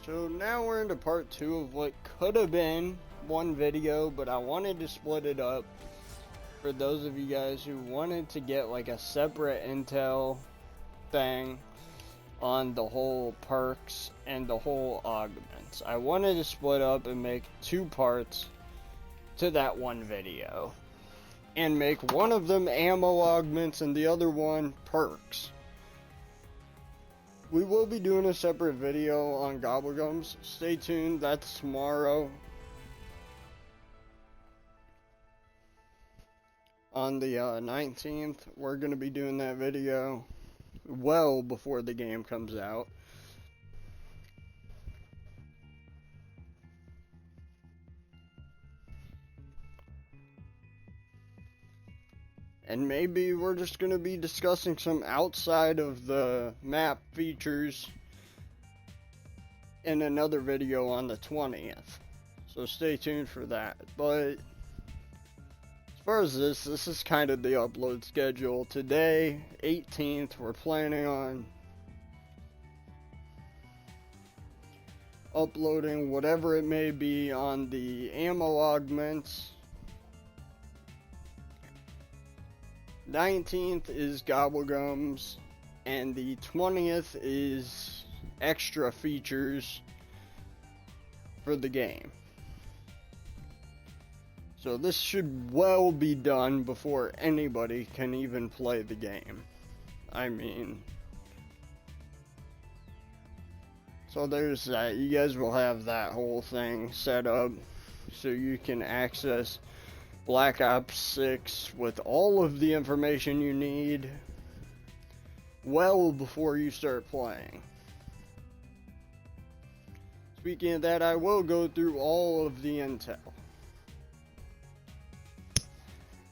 So now we're into part 2 of what could have been one video, but I wanted to split it up for those of you guys who wanted to get like a separate intel thing on the whole perks and the whole augments. I wanted to split up and make 2 parts to that one video and make one of them ammo augments and the other one perks. We will be doing a separate video on Gobblegums. Stay tuned, that's tomorrow. On the 19th, we're going to be doing that video well before the game comes out. And maybe we're just going to be discussing some outside of the map features in another video on the 20th. So stay tuned for that. But as far as this is kind of the upload schedule. Today, 18th, we're planning on uploading whatever it may be on the ammo augments. 19th is Gobblegums, and the 20th is extra features for the game. So this should well be done before anybody can even play the game. I mean, so there's that. You guys will have that whole thing set up so you can access Black Ops 6 with all of the information you need well before you start playing. Speaking of that, I will go through all of the intel.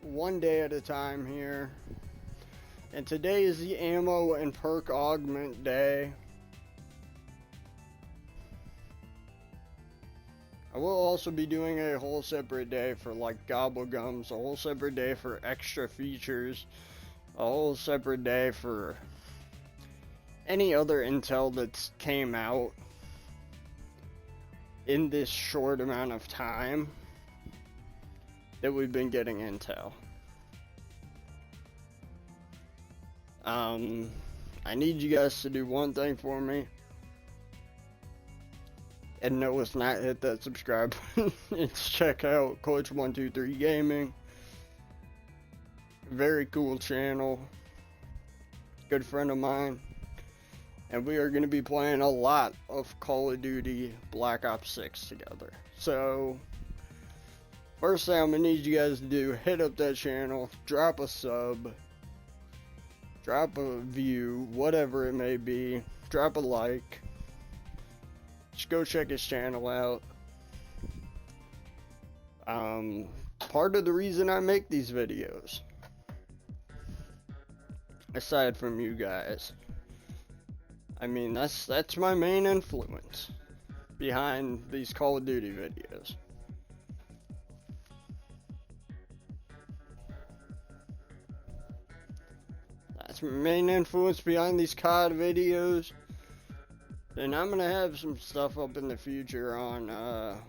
One day at a time here. And today is the ammo and perk augment day. I will also be doing a whole separate day for like Gobblegums, a whole separate day for extra features, a whole separate day for any other intel that's came out in this short amount of time that we've been getting intel. I need you guys to do one thing for me. And no, it's not hit that subscribe button. It's check out Coach123 Gaming. Very cool channel. Good friend of mine. And we are going to be playing a lot of Call of Duty Black Ops 6 together. So, first thing I'm going to need you guys to do, hit up that channel, drop a sub, drop a view, whatever it may be, drop a like. Just go check his channel out. Part of the reason I make these videos, aside from you guys, I mean, that's my main influence behind these Call of Duty videos. That's my main influence behind these COD videos. And I'm going to have some stuff up in the future on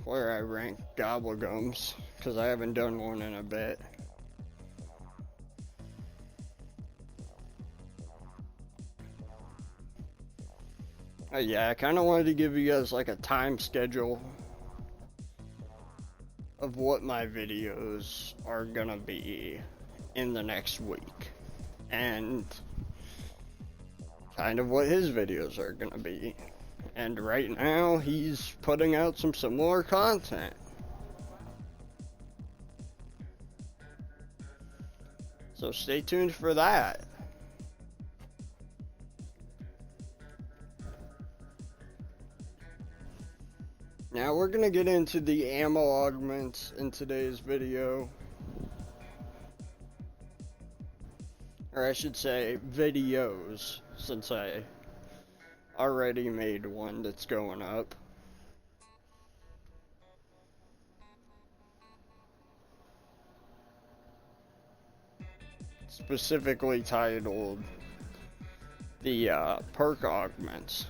where I rank Gobblegums, because I haven't done one in a bit. Yeah, I kind of wanted to give you guys like a time schedule of what my videos are going to be in the next week. And kind of what his videos are going to be. And right now, he's putting out some similar content. So stay tuned for that. Now we're going to get into the ammo augments in today's video. Or I should say videos, since I already made one that's going up. Specifically titled the perk augments.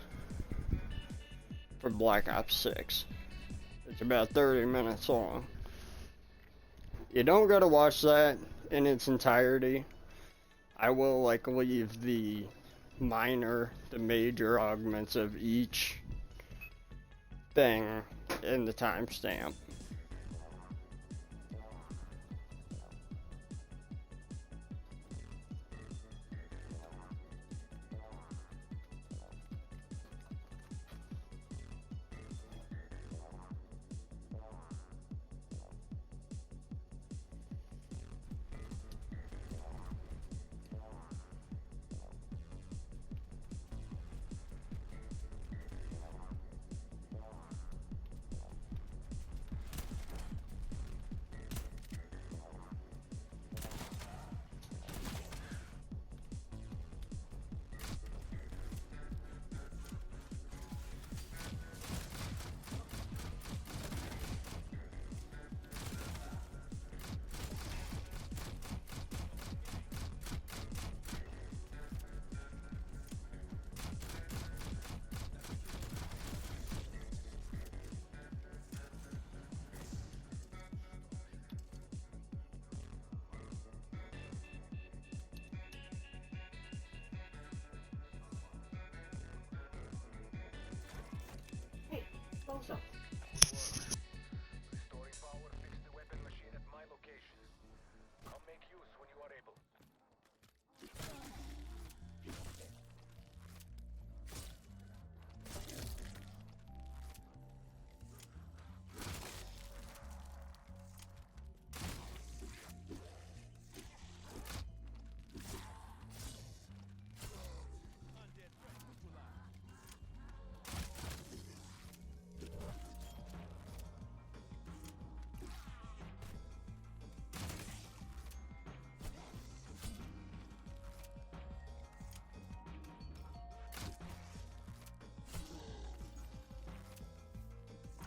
for Black Ops 6. It's about 30 minutes long. You don't gotta watch that in its entirety. I will like leave the major augments of each thing in the timestamp. Also. Storing power, fix the weapon machine at my location. I'll make use when you are able.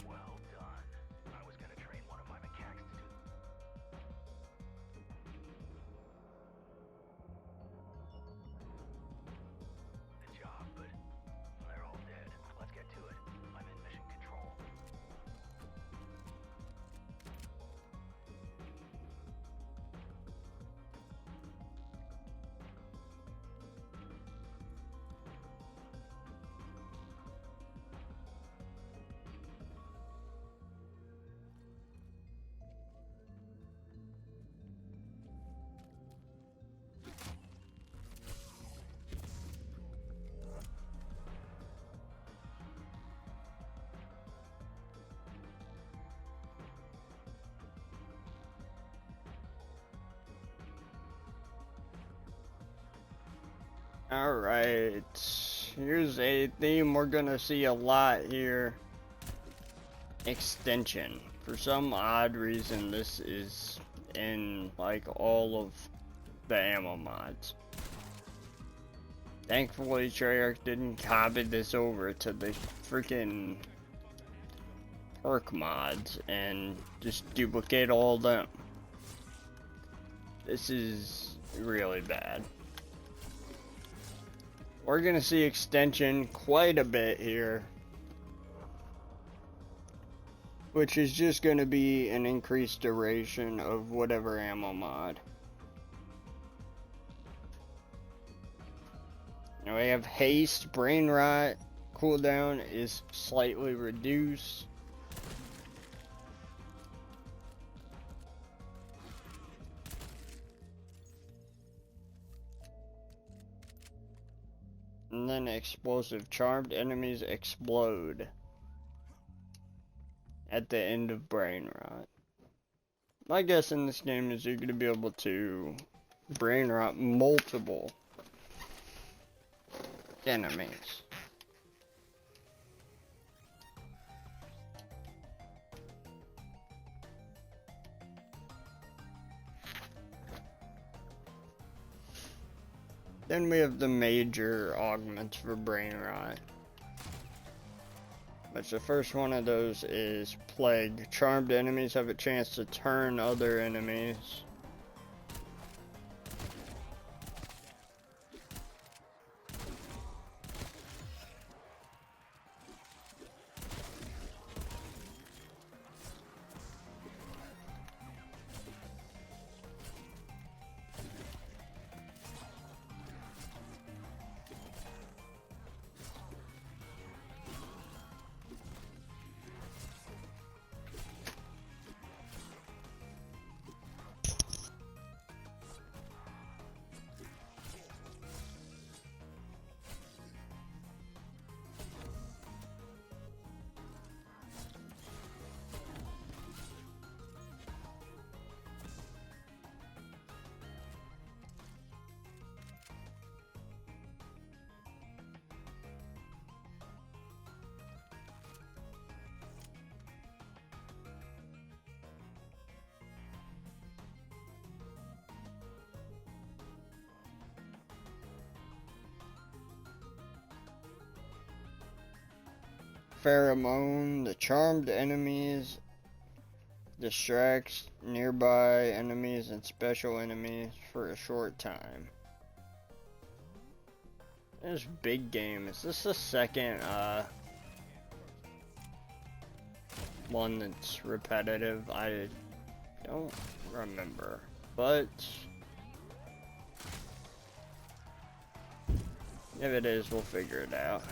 Well done. I was gonna train one of my mechanics to do the job, but they're all dead. Let's get to it. I'm in mission control. Alright, here's a theme we're gonna see a lot here. Extension. For some odd reason, this is in like all of the ammo mods. Thankfully, Treyarch didn't copy this over to the freaking perk mods and just duplicate all of them. This is really bad. We're gonna see extension quite a bit here, which is just gonna be an increased duration of whatever ammo mod. Now we have haste, brain rot, cooldown is slightly reduced. And then explosive. Charmed enemies explode at the end of brain rot. My guess in this game is you're going to be able to brain rot multiple enemies. Then we have the major augments for brain rot. Which the first one of those is plague. Charmed enemies have a chance to turn other enemies. pheromone. The charmed enemies distracts nearby enemies and special enemies for a short time. This big game. Is this the second one that's repetitive? I don't remember, but if it is, we'll figure it out.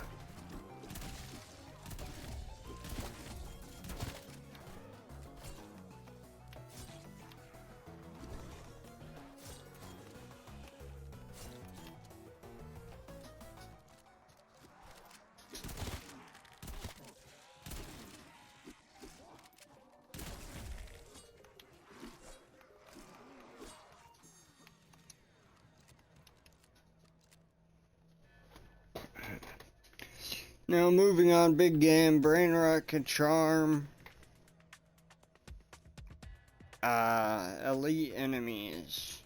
Now moving on, big game, brain rot can charm elite enemies.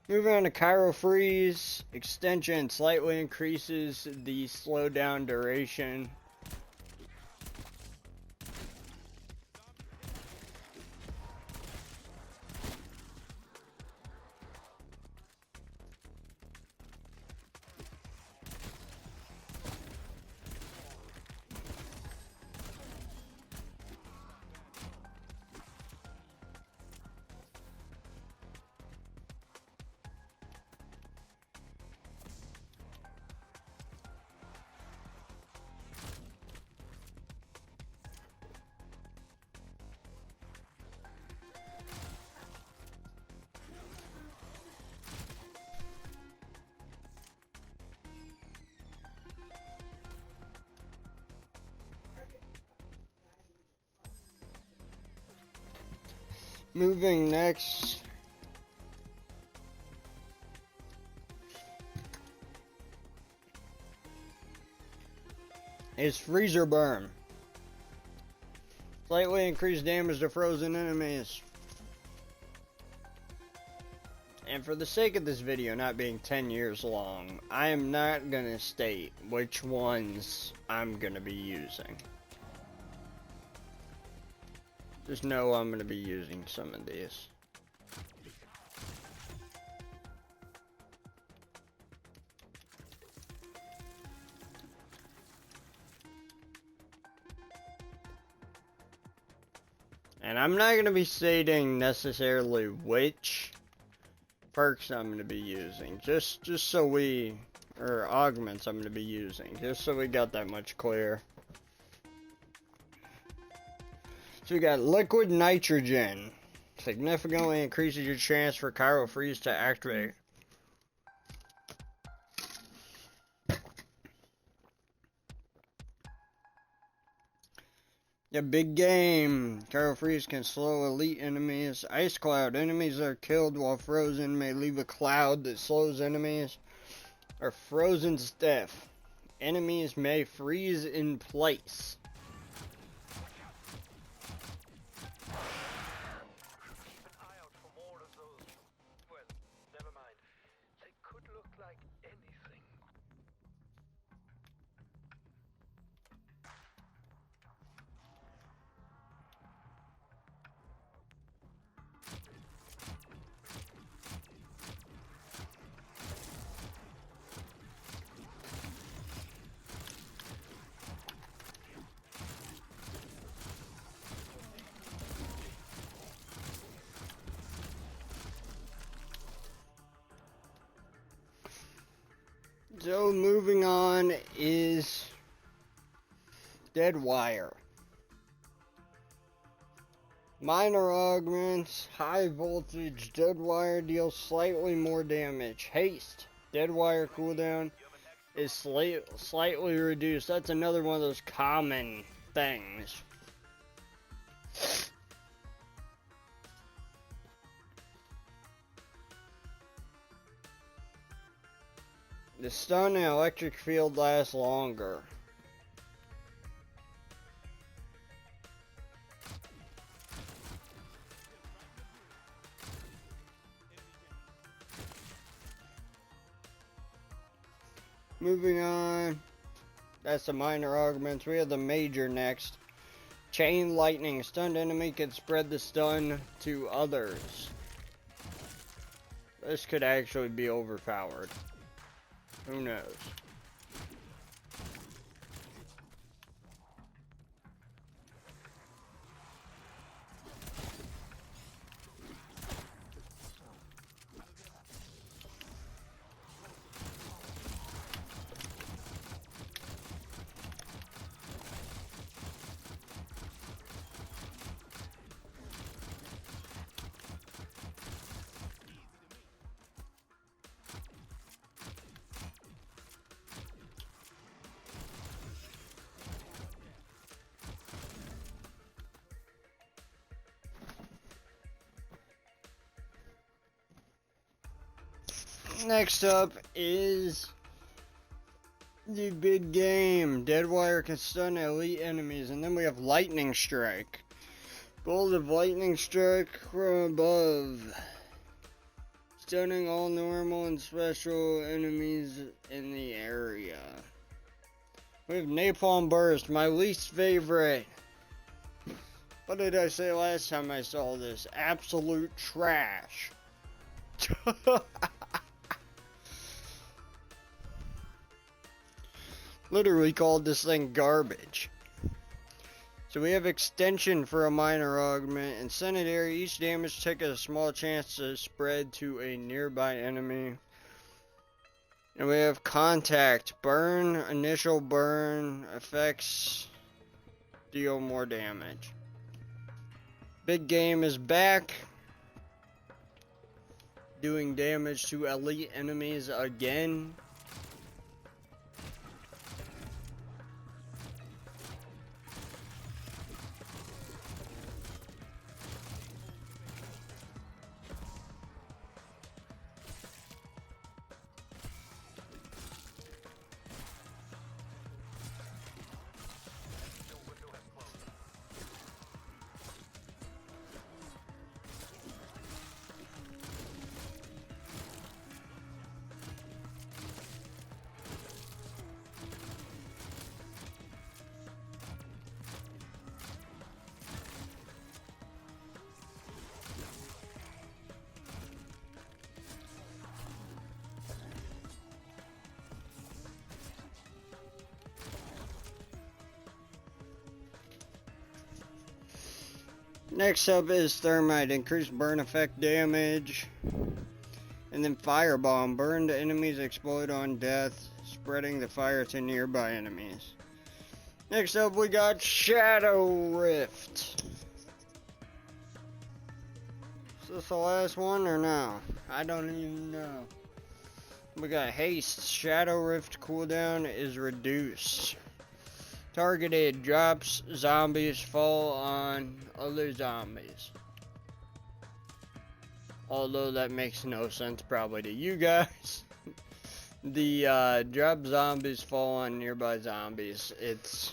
Moving on to Kyro Freeze, extension slightly increases the slowdown duration. Moving next is Freezer Burn. Slightly increased damage to frozen enemies. And for the sake of this video not being 10 years long, I am not gonna state which ones I'm gonna be using. Just know I'm gonna be using some of these. And I'm not gonna be stating necessarily which perks I'm gonna be using. Just so we, or augments I'm gonna be using, just so we got that much clear. So we got liquid nitrogen. Significantly increases your chance for Kyro Freeze to activate. Yeah, big game. Kyro Freeze can slow elite enemies. Ice Cloud. Enemies that are killed while frozen may leave a cloud that slows enemies. Or frozen stiff. Enemies may freeze in place. So moving on is Dead Wire. Minor augments, high voltage, Dead Wire deals slightly more damage. Haste, Dead Wire cooldown is slightly reduced. That's another one of those common things. The stun and electric field lasts longer. Moving on. That's the minor augments. We have the major next. Chain lightning. Stunned enemy can spread the stun to others. This could actually be overpowered. Who knows? Next up is the big game. Deadwire can stun elite enemies, and then we have Lightning Strike. Bolt of Lightning Strike from above, stunning all normal and special enemies in the area. We have Napalm Burst, my least favorite. What did I say last time I saw this? Absolute trash. Literally called this thing garbage. So we have extension for a minor augment. Incendiary, each damage takes a small chance to spread to a nearby enemy. And we have contact, burn, initial burn, effects, deal more damage. Big game is back, doing damage to elite enemies again. Next up is Thermite, increased burn effect damage. And then Firebomb, burned enemies explode on death, spreading the fire to nearby enemies. Next up we got Shadow Rift. Is this the last one or no? I don't even know. We got Haste, Shadow Rift cooldown is reduced. Targeted, drops zombies fall on other zombies. Although that makes no sense probably to you guys. The drop zombies fall on nearby zombies. It's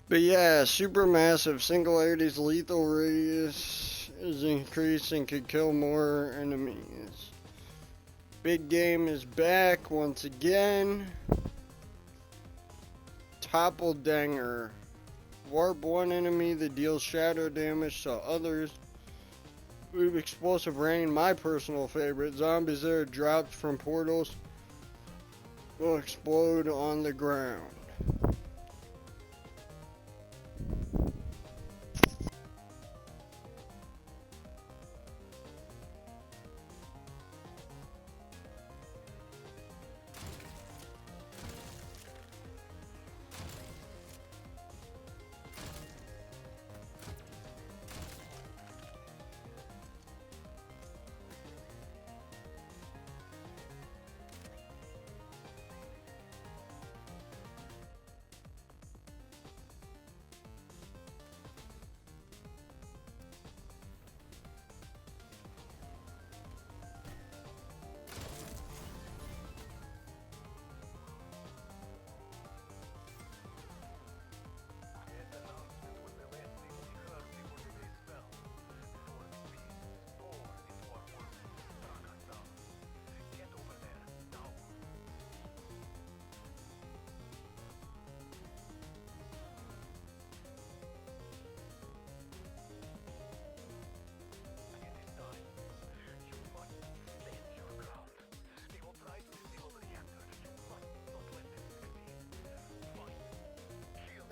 But yeah, supermassive singularity's lethal radius is increased and could kill more enemies. Big game is back once again. Doppelganger. Warp one enemy that deals shadow damage to others. Move explosive rain, my personal favorite. Zombies that are dropped from portals will explode on the ground.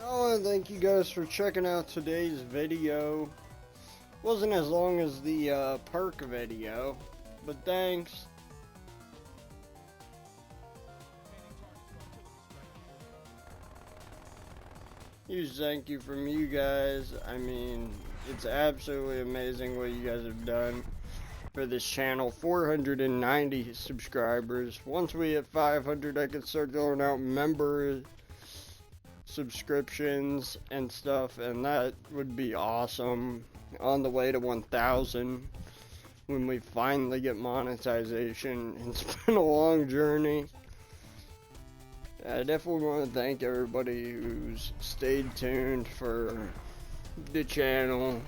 I want to thank you guys for checking out today's video. Wasn't as long as the perk video, but thanks. Huge thank you from you guys. I mean, it's absolutely amazing what you guys have done for this channel. 490 subscribers. Once we hit 500, I can start going out member subscriptions and stuff, and that would be awesome. On the way to 1,000 when we finally get monetization. It's been a long journey. I definitely want to thank everybody who's stayed tuned for the channel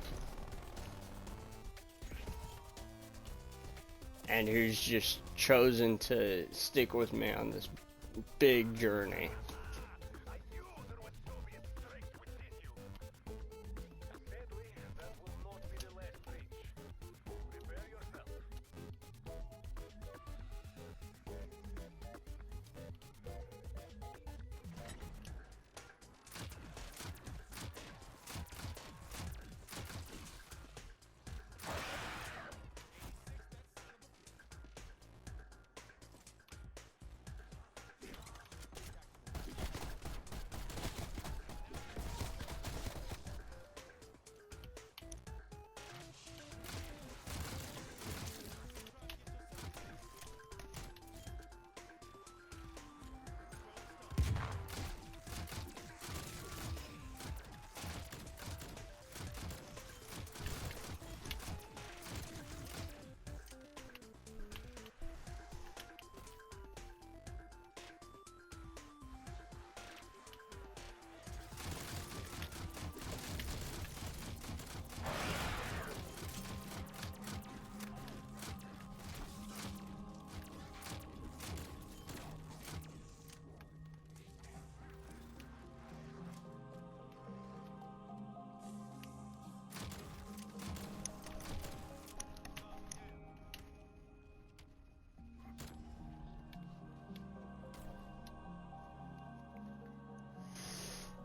and who's just chosen to stick with me on this big journey.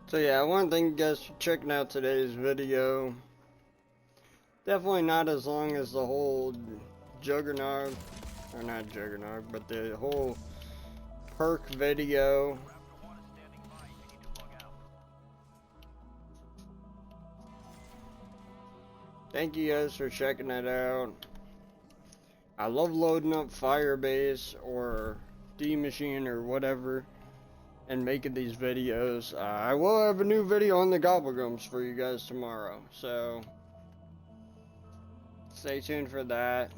So yeah, I want to thank you guys for checking out today's video. Definitely not as long as the whole Juggernaut, or not Juggernaut, but the whole perk video. Thank you guys for checking it out. I love loading up Firebase or D-Machine or whatever and making these videos. I will have a new video on the Gobblegums for you guys tomorrow, so stay tuned for that.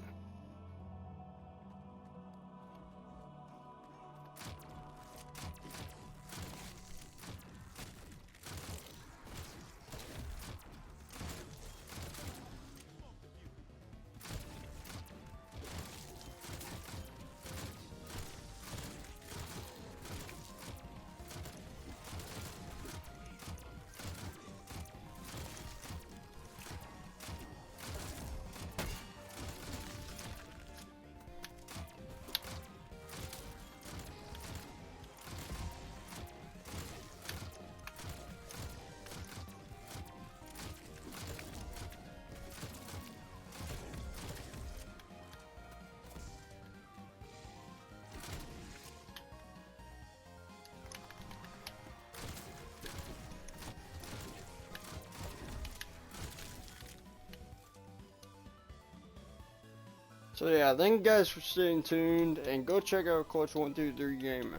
So yeah, thank you guys for staying tuned, and go check out Clutch123 Gamer.